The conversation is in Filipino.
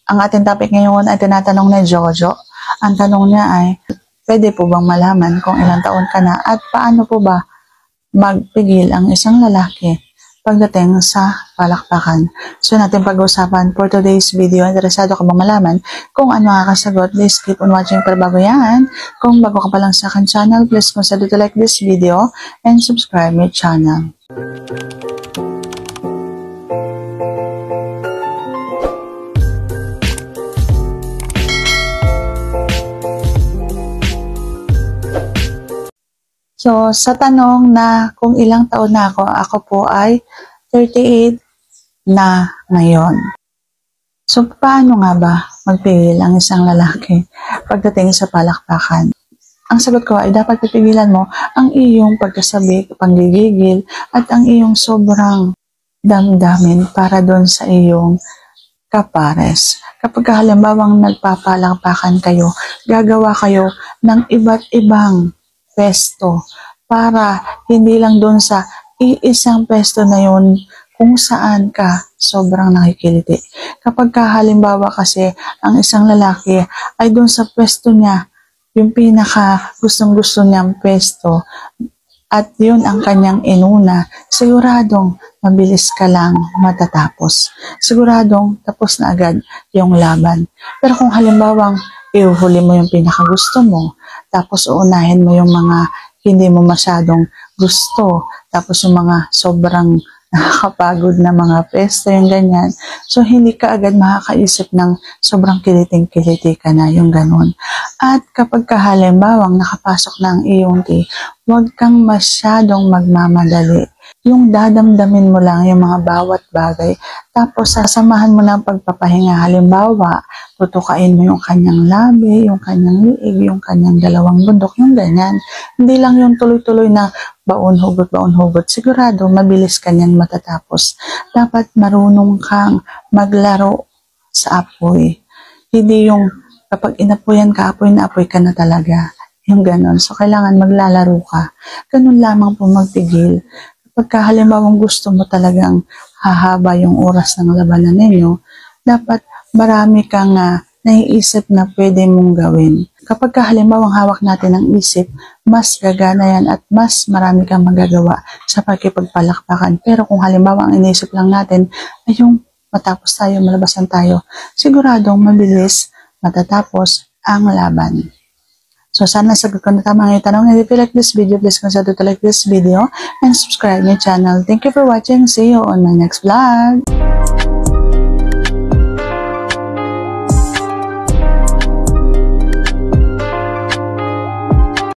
Ang ating topic ngayon ay tinatanong ni Jojo. Ang tanong niya ay, pwede po bang malaman kung ilang taon ka na at paano po ba magpigil ang isang lalaki pagdating sa palakpakan? So natin pag-usapan for today's video. Interesado ka bang malaman kung ano ang kasagot? Please keep on watching. Pero bago yan, kung bago ka pa lang sa akin channel, please consider to like this video and subscribe my channel. So, sa tanong na kung ilang taon na ako po ay 38 na ngayon. So, paano nga ba magpigil ang isang lalaki pagdating sa palakpakan? Ang sagot ko ay dapat pipigilan mo ang iyong pagkasabi, panggigigil, at ang iyong sobrang damdamin para doon sa iyong kapares. Kapag halimbawang nagpapalakpakan kayo, gagawa kayo ng iba't ibang pesto para hindi lang doon sa iisang pesto na yun kung saan ka sobrang nakikiliti. Kapag halimbawa kasi ang isang lalaki ay doon sa pesto niya, yung pinaka gustong-gusto niyang pesto, at yun ang kanyang inuna, siguradong mabilis ka lang matatapos. Siguradong tapos na agad yung laban. Pero kung halimbawang iuhuli mo yung pinakagusto mo, tapos uunahin mo yung mga hindi mo masyadong gusto, tapos yung mga sobrang nakakapagod na mga pesto, yung ganyan. So, hindi ka agad makakaisip ng sobrang kiliting-kiliti ka na, yung ganun. At kapag halimbawang nakapasok na ang iyong tea, huwag kang masyadong magmamadali. Yung dadamdamin mo lang yung mga bawat bagay, tapos sasamahan mo ng pagpapahinga. Halimbawa, tutukain mo yung kanyang labi, yung kanyang liig, yung kanyang dalawang bundok, yung ganyan. Hindi lang yung tuloy-tuloy na baon-hugot. Sigurado, mabilis kanyan matatapos. Dapat marunong kang maglaro sa apoy. Hindi yung kapag inapoyan ka, apoy na apoy ka na talaga. Yung ganon. So, kailangan maglalaro ka. Ganun lamang po magpigil. Kapag halimbawang gusto mo talagang hahaba yung oras ng labanan ninyo, dapat marami kang naiisip na pwede mong gawin. Kapag halimbawang hawak natin ang isip, mas gagana yan at mas marami kang magagawa sa pagkipagpalakpakan. Pero kung halimbawa ang iniisip lang natin ay yung matapos tayo, malabasan tayo, siguradong mabilis matatapos ang laban. So, sana sagot ko na tama ang tanong. And if you like this video, please consider to like this video and subscribe my channel. Thank you for watching. See you on my next vlog.